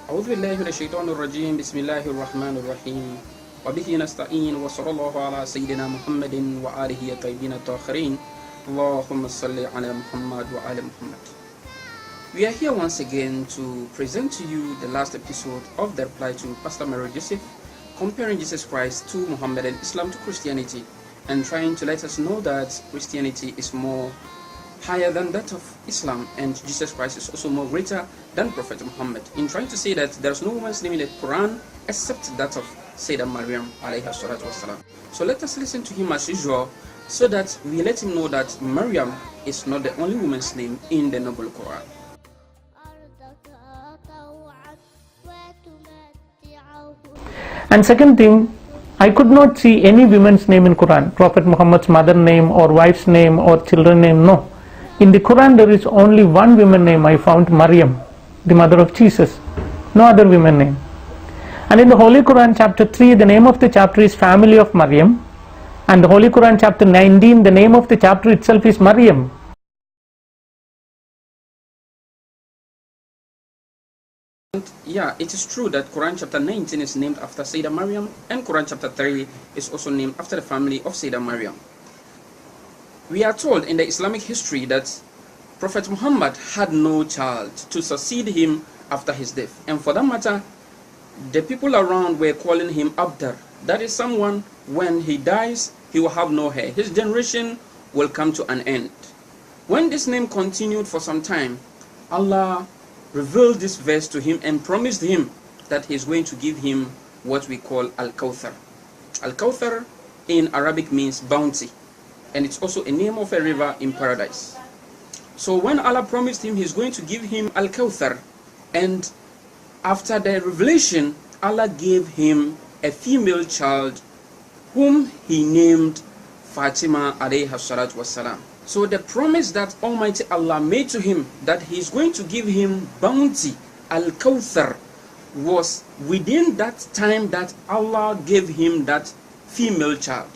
أعوذ بالله من الشيطان الرجيم بسم الله الرحمن الرحيم وبه نستعين وصلى الله على سيدنا محمد وآله الطيبين الطاهرين اللهم صل على محمد وآل محمد. We are here once again to present to you the last episode of the reply to Pastor Mary Joseph comparing Jesus Christ to Muhammad and Islam to Christianity, and trying to let us know that Christianity is more higher than that of Islam, and Jesus Christ is also more greater than Prophet Muhammad, in trying to say that there's no woman's name in the Quran except that of Sayyidah Maryam alayha salatu wassalam. So let us listen to him as usual, so that we let him know that Maryam is not the only woman's name in the Noble Quran. And second thing, I could not see any woman's name in Quran, Prophet Muhammad's mother name or wife's name or children name, no. In the Quran there is only one woman name I found, Maryam, the mother of Jesus, no other woman name. And in the Holy Quran chapter 3, the name of the chapter is Family of Maryam, and the Holy Quran chapter 19, the name of the chapter itself is Maryam. Yeah, it is true that Quran chapter 19 is named after Sayyidah Maryam, and Quran chapter 3 is also named after the family of Sayyidah Maryam. We are told in the Islamic history that Prophet Muhammad had no child to succeed him after his death, and for that matter, the people around were calling him Abdar. That is someone, when he dies, he will have no hair. His generation will come to an end. When this name continued for some time, Allah revealed this verse to him and promised him that he is going to give him what we call Al-Kawthar. Al-Kawthar in Arabic means bounty, and it's also a name of a river in paradise. So when Allah promised him he's going to give him Al-Kawthar, and after the revelation, Allah gave him a female child whom he named Fatima alayha salatu wassalam. So the promise that Almighty Allah made to him that he is going to give him bounty, Al-Kawthar, was within that time that Allah gave him that female child.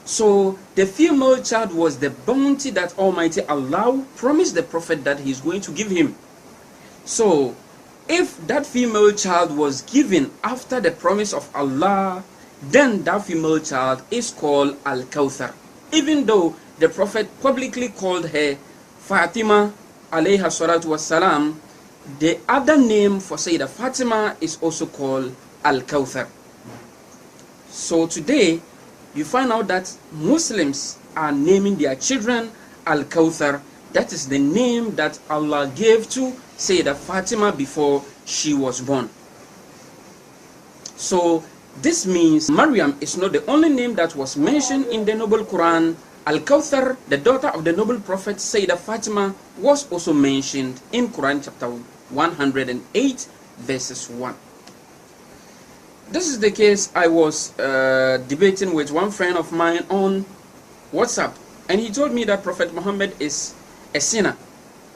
So the female child was the bounty that Almighty Allah promised the Prophet that he is going to give him. So if that female child was given after the promise of Allah, then that female child is called Al-Kawthar, even though the Prophet publicly called her Fatima alayha salatu wassalam. The other name for Sayyidah Fatima is also called Al-Kawthar. So today you find out that Muslims are naming their children Al-Kawthar. That is the name that Allah gave to Sayyidah Fatima before she was born. So this means Maryam is not the only name that was mentioned in the Noble Quran. Al-Kawthar, the daughter of the noble prophet Sayyidah Fatima, was also mentioned in Quran chapter 108 verses 1. This is the case. I was debating with one friend of mine on WhatsApp, and he told me that Prophet Muhammad is a sinner.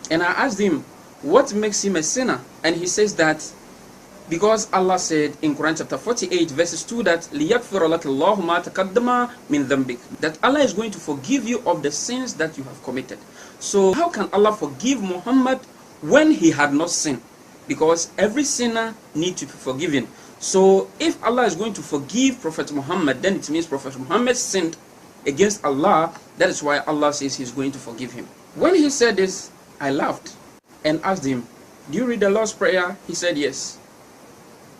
And I asked him, what makes him a sinner? And he says that because Allah said in Quran chapter 48 verses 2 that لِيَغْفِرَ لَكَ اللَّهُ مَا تَقَدَّمَ مِنْ ذَنْبِكَ, that Allah is going to forgive you of the sins that you have committed. So how can Allah forgive Muhammad when he had not sinned? Because every sinner needs to be forgiven. So if Allah is going to forgive Prophet Muhammad, then it means Prophet Muhammad sinned against Allah. That is why Allah says he's going to forgive him. When he said this, I laughed and asked him, do you read the Lord's Prayer? He said yes.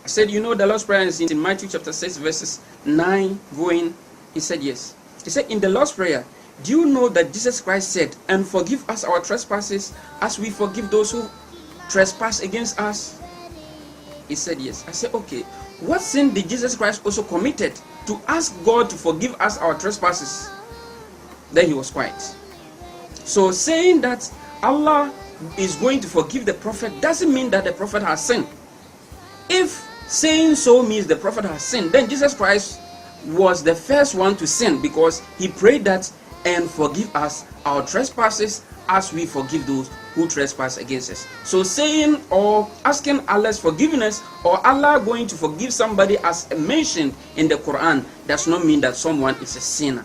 I said, you know the Lord's Prayer is in Matthew chapter 6 verses 9 going? He said yes. He said, in the Lord's Prayer, do you know that Jesus Christ said, and forgive us our trespasses as we forgive those who trespass against us? He said yes. I said, okay, what sin did Jesus Christ also committed to ask God to forgive us our trespasses? Then he was quiet. So saying that Allah is going to forgive the Prophet doesn't mean that the Prophet has sinned. If saying so means the Prophet has sinned, then Jesus Christ was the first one to sin, because he prayed that, and forgive us our trespasses as we forgive those who trespass against us. So saying or asking Allah's forgiveness, or Allah going to forgive somebody as mentioned in the Quran, does not mean that someone is a sinner.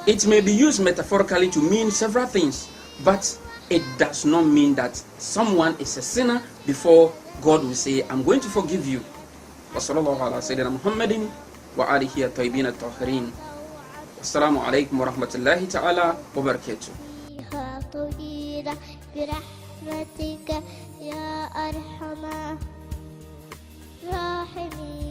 It may be used metaphorically to mean several things, but it does not mean that someone is a sinner before God will say, I'm going to forgive you. وصلى الله على سيدنا محمد وآله الطيبين الطاهرين. والسلام عليكم ورحمة الله تعالى وبركاته. طويلة برحمتك يا أرحم الراحمين.